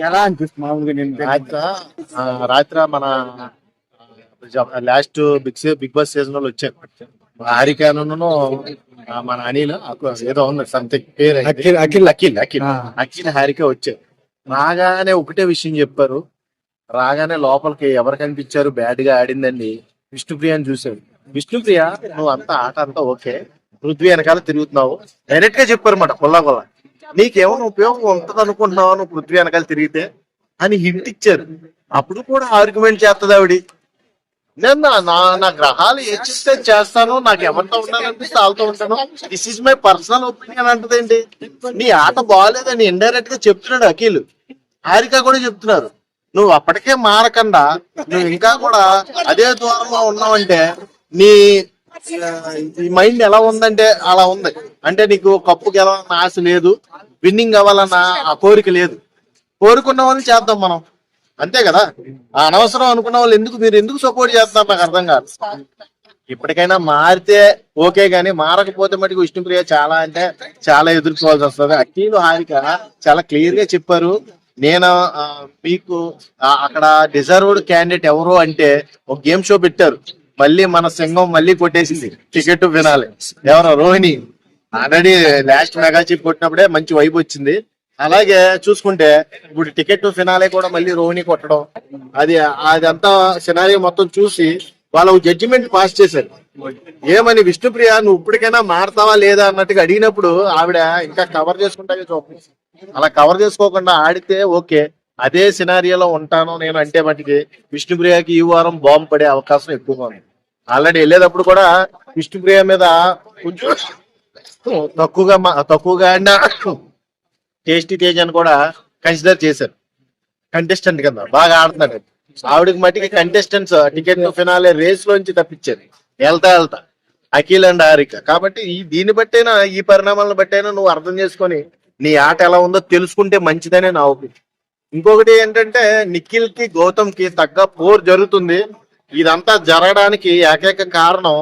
ఎలా అనిపిస్తుంది మామూలుగా నేను రాత్రి మన లాస్ట్ బిగ్ బాస్ సీజన్ లో వచ్చారు హారికాను మన అనిల్ ఏదో ఉంది సంథింగ్ పేరు అఖిల్ అఖిల్ అఖిల్ హారిక వచ్చారు. రాగానే ఒకటే విషయం చెప్పారు. రాగానే లోపలికి ఎవరు కనిపించారు బ్యాడ్ గా ఆడిందండి విష్ణుప్రియ అని చూశాడు. విష్ణుప్రియ నువ్వు అంతా ఆట అంతా ఓకే, పృథ్వీ వెనకాల తిరుగుతున్నావు డైరెక్ట్ గా చెప్పారు మాట కొల్లా నీకేమైనా ఉపయోగం ఉంటది అనుకుంటున్నావు నువ్వు పృథ్వీ వెనకాల తిరిగితే అని హింట్ ఇచ్చారు. అప్పుడు కూడా ఆర్గ్యుమెంట్ చేస్తుంది ఆవిడ. నేను నా గ్రహాలు ఏ చెప్తే చేస్తాను, నాకు ఎవరితో ఉండాలనిపిస్తే వాళ్ళతో ఉంటాను, this is my personal opinion అంటదేంటి. నీ ఆట బాగాలేదని ఇండైరెక్ట్ గా చెప్తున్నాడు అఖిల్, హారిక కూడా చెప్తున్నారు. నువ్వు అప్పటికే మారకుండా నువ్వు ఇంకా కూడా అదే దూరంలో ఉన్నావంటే నీ మైండ్ ఎలా ఉందంటే అలా ఉంది. అంటే నీకు కప్పు గెలవాలన్న ఆశ లేదు, విన్నింగ్ అవ్వాలన్న ఆ కోరిక లేదు. కోరుకున్న వాళ్ళని చేద్దాం మనం, అంతే కదా. అనవసరం అనుకున్న వాళ్ళు మీరు ఎందుకు సపోర్ట్ చేస్తున్నారు నాకు అర్థం కాదు. ఇప్పటికైనా మారితే ఓకే గానీ మారకపోతే మటుకు విష్ణుప్రియ చాలా అంటే చాలా ఎదుర్కోవాల్సి వస్తుంది. అఖిల్ హారిక చాలా క్లియర్ గా చెప్పారు. నేను మీకు అక్కడ డిజర్వ్డ్ క్యాండిడేట్ ఎవరు అంటే ఒక గేమ్ షో పెట్టారు, మళ్ళీ మన సింగం మళ్ళీ కొట్టేసింది టికెట్ వినాలి. ఎవరో Rohini already last mega chip కొట్టినప్పుడే మంచి వైబ్ వచ్చింది. అలాగే చూసుకుంటే ఇప్పుడు టికెట్ ఫినాలే కూడా మళ్ళీ రోహిణి కొట్టడం, అదంతా సినారీ మొత్తం చూసి వాళ్ళు జడ్జిమెంట్ పాస్ చేశారు. ఏమని విష్ణుప్రియ నువ్వు ఇప్పటికైనా మారతావా లేదా అన్నట్టుగా అడిగినప్పుడు ఆవిడ ఇంకా కవర్ చేసుకుంటా చూపి అలా కవర్ చేసుకోకుండా ఆడితే ఓకే, అదే సినారియోలో ఉంటాను నేను అంటే మటుకి విష్ణుప్రియకి ఈ వారం బాంబు పడే అవకాశం ఎక్కువగా ఉంది. ఆల్రెడీ వెళ్ళేటప్పుడు కూడా విష్ణుప్రియ మీద కొంచెం తక్కువగా టేస్టీ తేజ్ అని కూడా కన్సిడర్ చేశారు. కంటెస్టెంట్ కదా బాగా ఆడుతున్నాడు. ఆవిడకి మట్టికి కంటెస్టెంట్స్ టికెట్ ఫినాలే రేస్ లోంచి తప్పించారు వెళ్తా అఖిల్ అండ్ హారిక. కాబట్టి దీన్ని బట్టైనా ఈ పరిణామాలను బట్టైనా నువ్వు అర్థం చేసుకొని నీ ఆట ఎలా ఉందో తెలుసుకుంటే మంచిదనే నా ఒపీనియన్. ఇంకొకటి ఏంటంటే నిఖిల్ కి గౌతమ్ కి తగ్గ పోర్ జరుగుతుంది. ఇదంతా జరగడానికి ఏకైక కారణం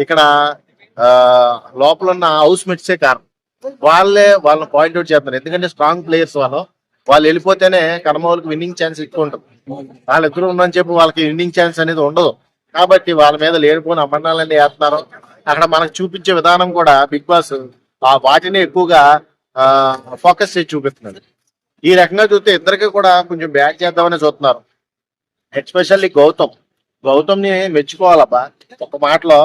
ఇక్కడ లోపల ఉన్న హౌస్ మేట్సే కారణం. వాళ్ళని పాయింట్అవుట్ చేస్తున్నారు. ఎందుకంటే స్ట్రాంగ్ ప్లేయర్స్ వాళ్ళు వెళ్ళిపోతేనే కర్మవులకి విన్నింగ్ ఛాన్స్ ఎక్కువ ఉంటుంది. వాళ్ళిద్దరూ ఉందని చెప్పి వాళ్ళకి విన్నింగ్ ఛాన్స్ అనేది ఉండదు. కాబట్టి వాళ్ళ మీద లేనిపోయిన అమరణాలన్నీ వేస్తున్నారు. అక్కడ మనకు చూపించే విధానం కూడా బిగ్ బాస్ వాటిని ఎక్కువగా ఫోకస్ చేసి చూపిస్తున్నారు. ఈ రకంగా చూస్తే ఇద్దరికి కూడా కొంచెం బ్యాట్ చేద్దామని చూస్తున్నారు. ఎస్పెషల్లీ గౌతమ్ ని మెచ్చుకోవాలబ్బా. ఒక మాటలో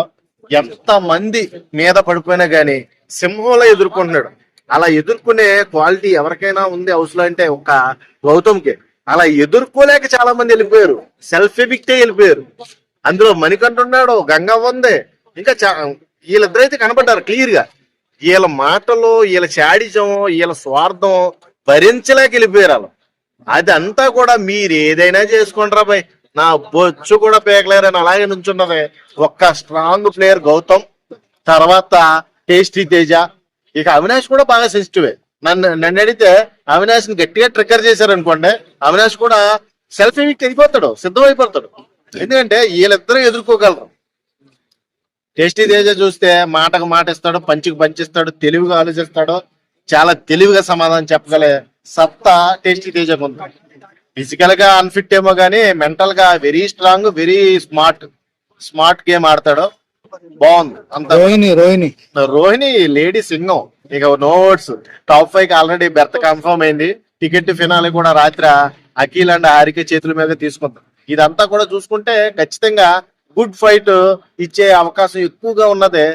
ఎంత మంది మీద పడిపోయినా గానీ సింహంలో ఎదుర్కొంటున్నాడు. అలా ఎదుర్కొనే క్వాలిటీ ఎవరికైనా ఉంది హౌస్ లో అంటే ఒక గౌతమ్కి. అలా ఎదుర్కోలేక చాలా మంది వెళ్ళిపోయారు, సెల్ఫ్ ఎఫిక్టే వెళ్ళిపోయారు. అందులో మణికంఠ ఉన్నాడు, గంగవ్వ ఉంది, ఇంకా వీళ్ళిద్దరైతే కనబడ్డారు క్లియర్ గా. వీళ్ళ మాటలు, వీళ్ళ చాడిజం, వీళ్ళ స్వార్థం భరించలేక వెళ్ళిపోయారు వాళ్ళు. అదంతా కూడా మీరు ఏదైనా చేసుకుంటారా బాయ్, నా బొచ్చు కూడా పేకలేరని అలాగే నుంచున్నది. ఒక్క స్ట్రాంగ్ ప్లేయర్ గౌతమ్, తర్వాత టేస్టీ తేజ, ఇక అవినాష్ కూడా బాగా సెన్సిటివే. నన్ను అడిగితే అవినాష్ ని గట్టిగా ట్రిగ్గర్ చేశారనుకోండి, అవినాష్ కూడా సెల్ఫ్ ఎవిక్ట్ అయిపోతాడు, సిద్ధమైపోతాడు. ఎందుకంటే వీళ్ళిద్దరూ ఎదుర్కోగలరు. టేస్టీ తేజ చూస్తే మాటకు మాట ఇస్తాడు, పంచికి పంచిస్తాడు, తెలివిగా ఆలోచిస్తాడు, చాలా తెలివిగా సమాధానం చెప్పగలే సత్తా టేస్టీ తేజకు ఉంది. ఫిజికల్ గా అన్ఫిట్ ఏమో గానీ మెంటల్ గా very strong, very smart game ఆడతాడు. బాగుంది అంత. రోహిణి లేడీ సింగం, ఇక notes top 5 already berth confirm అయింది. టికెట్ ఫినాలే కూడా రాత్రి అఖిల్ అండ్ హారిక చేతుల మీద తీసుకుంటాం. ఇదంతా కూడా చూసుకుంటే ఖచ్చితంగా గుడ్ ఫైట్ ఇచ్చే అవకాశం ఎక్కువగా ఉన్నదే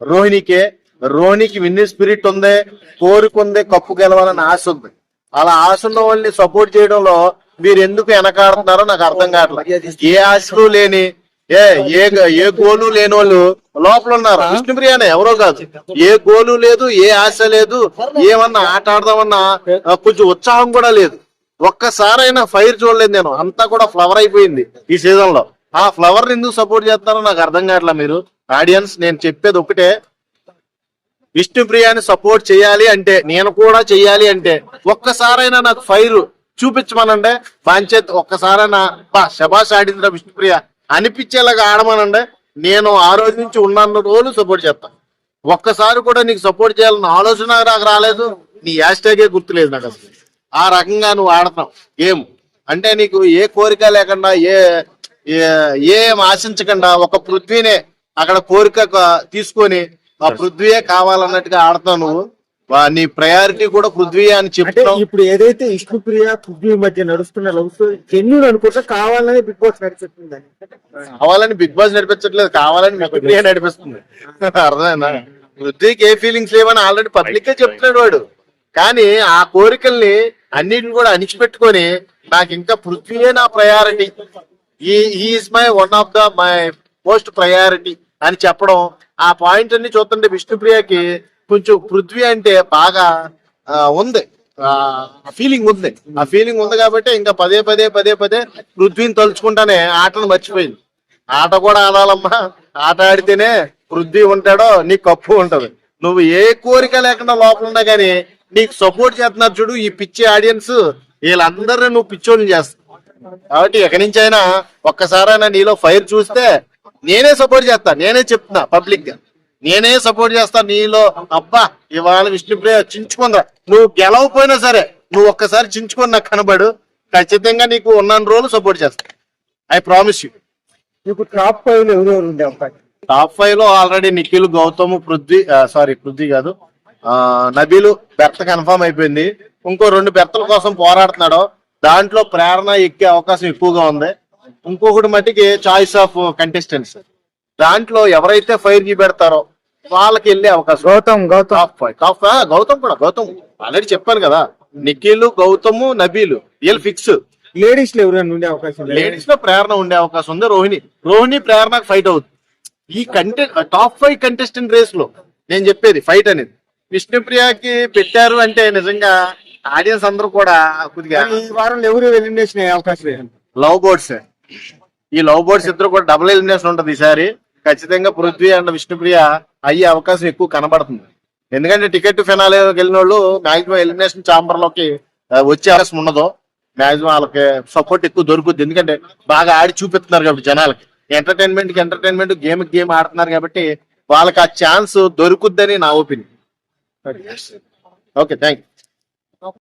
రోహిణికి విన్నింగ్ స్పిరిట్ ఉంది, కోరుకుంది, కప్పు గెలవాలని ఆశ ఉంది. అలా ఆశ ఉన్న వాళ్ళని సపోర్ట్ చేయడంలో మీరు ఎందుకు వెనకాడుతున్నారో నాకు అర్థం కావట్లేదు. ఏ ఆశలు లేని ఏ గోలు లేని వాళ్ళు లోపల ఉన్నారు. విష్ణుప్రియనే ఎవరో కాదు, ఏ గోలు లేదు, ఏ ఆశ లేదు, ఏమన్నా ఆట ఆడదామన్నా కొంచెం ఉత్సాహం కూడా లేదు. ఒక్కసారైనా ఫైర్ చూడలేదు నేను. అంతా కూడా ఫ్లవర్ అయిపోయింది ఈ సీజన్ లో. ఆ ఫ్లవర్ ఎందుకు సపోర్ట్ చేస్తున్నారో నాకు అర్థం కావట్లా. మీరు ఆడియన్స్, నేను చెప్పేది ఒకటే, విష్ణుప్రియాని సపోర్ట్ చేయాలి అంటే, నేను కూడా చెయ్యాలి అంటే ఒక్కసారైనా నాకు ఫైర్ చూపించమనండి. పంచాయత్ ఒక్కసారైనా శబాష్ ఆడిందిరా విష్ణుప్రియ అనిపించేలాగా ఆడమనండి. నేను ఆ రోజు నుంచి ఉన్న రోజులు సపోర్ట్ చేస్తాను. ఒక్కసారి కూడా నీకు సపోర్ట్ చేయాలన్న ఆలోచన నాకు రాలేదు. నీ హ్యాష్ ట్యాగే గుర్తులేదు నాకు అసలు. ఆ రకంగా నువ్వు ఆడుతున్నావు గేమ్. అంటే నీకు ఏ కోరిక లేకుండా ఏం ఆశించకుండా ఒక పృథ్వీనే అక్కడ కోరిక తీసుకొని ఆ పృథ్వీయే కావాలన్నట్టుగా ఆడుతున్నావు నువ్వు. నీ ప్రయారిటీ కూడా పృథ్వీ అని అంటే చెప్తున్నావు. ఇప్పుడు ఏదైతే విష్ణుప్రియ పృథ్వీ మధ్య నడుస్తున్న లవ్ స్టోరీ జెన్యూన్ అనుకుంటా, కావాలని బిగ్ బాస్ నడిపిస్తుందని. కావాలని బిగ్ బాస్ నడిపించట్లేదు, కావాలని విష్ణుప్రియ నడిపిస్తుంది. అర్థమైందా? పృథ్వీకి ఏ ఫీలింగ్స్ లేవని ఆల్రెడీ పబ్లిక్ గా చెప్తున్నాడు వాడు. కానీ ఆ కోరికల్ని అన్నిటిని కూడా అణిచిపెట్టుకొని నాకు ఇంకా పృథ్వీయే నా priority, is my one of the my most priority అని చెప్పడం, ఆ పాయింట్ అన్ని చూస్తుంటే విష్ణుప్రియకి కొంచెం పృథ్వీ అంటే బాగా ఉంది, ఫీలింగ్ ఉంది. ఆ ఫీలింగ్ ఉంది కాబట్టి ఇంకా పదే పదే పృథ్వీని తలుచుకుంటానే ఆటను మర్చిపోయింది. ఆట కూడా ఆడాలమ్మా, ఆట ఆడితేనే పృథ్వీ ఉంటాడో నీకు కప్పు ఉంటది. నువ్వు ఏ కోరిక లేకుండా లోపల ఉన్నా కానీ నీకు సపోర్ట్ చేస్తున్నారు చూడు ఈ పిచ్చి ఆడియన్స్, వీళ్ళందరినీ నువ్వు పిచ్చోళ్ళని చేస్తావు. కాబట్టి ఎక్కడి నుంచి అయినా ఒక్కసారైనా నీలో ఫైర్ చూస్తే నేనే సపోర్ట్ చేస్తా, నేనే చెప్తున్నా పబ్లిక్ గా, నేనే సపోర్ట్ చేస్తా నీలో. అబ్బా ఇవాళ విష్ణుప్రియ చించుకుందా, నువ్వు గెలవపోయినా సరే నువ్వు ఒక్కసారి చించుకొని నాకు కనబడు, ఖచ్చితంగా నీకు ఉన్న రోజులు సపోర్ట్ చేస్తా. I promise you. ఇప్పుడు టాప్ 5 లో ఎవరెవరు ఉండే అవకాశం? టాప్ 5 లో ఆల్రెడీ నిఖిల్, గౌతమ్, పృథ్వీ కాదు, నబీలు బెర్త్ కన్ఫర్మ్ అయిపోయింది. ఇంకో 2 బెర్తల కోసం పోరాడుతున్నాడు. దాంట్లో ప్రేరణ ఎక్కే అవకాశం ఎక్కువగా ఉంది. ఇంకొకటి మట్టికి చాయిస్ ఆఫ్ కంటెస్టెంట్స్, దాంట్లో ఎవరైతే ఫైర్ పెడతారో వాళ్ళకి వెళ్ళే అవకాశం. గౌతమ్ గౌతమ్ ఆల్రెడీ చెప్పాను కదా, నిఖిల్, గౌతమ్, నబీలు వీళ్ళు ఫిక్స్. లేడీస్ లో ఎవరైనా ఉండే అవకాశం? లేడీస్ లో ప్రేరణ ఉండే అవకాశం ఉంది. రోహిణి ప్రేరణకు ఫైట్ అవుతుంది. ఈ టాప్ 5 కంటెస్టెంట్ రేస్ లో నేను చెప్పేది ఫైట్ అనేది. విష్ణుప్రియకి పెట్టారు అంటే నిజంగా ఆడియన్స్ అందరూ కూడా కొద్దిగా ఈ వారంలో ఎవరు ఎలిమినేషన్ అయ్యే అవకాశం లేదు. లవ్ బోర్డ్స్, ఈ లవ్ బోర్డ్స్ ఇద్దరు కూడా డబుల్ ఎలిమినేషన్ ఉంటది ఈసారి. ఖచ్చితంగా పృథ్వీ అండ్ విష్ణుప్రియ అయ్యే అవకాశం ఎక్కువ కనబడుతుంది. ఎందుకంటే టికెట్ ఫినాలే వెళ్ళిన వాళ్ళు మాక్సిమం ఎలిమినేషన్ ఛాంబర్ లోకి వచ్చే అవకాశం ఉండదు. మాక్సిమం వాళ్ళకి సపోర్ట్ ఎక్కువ దొరుకుతుంది. ఎందుకంటే బాగా ఆడి చూపిస్తున్నారు కాబట్టి జనాలకి, ఎంటర్టైన్మెంట్ గేమ్ ఆడుతున్నారు కాబట్టి వాళ్ళకి ఆ ఛాన్స్ దొరుకుద్దని నా ఒపీనియన్. Okay, thank you.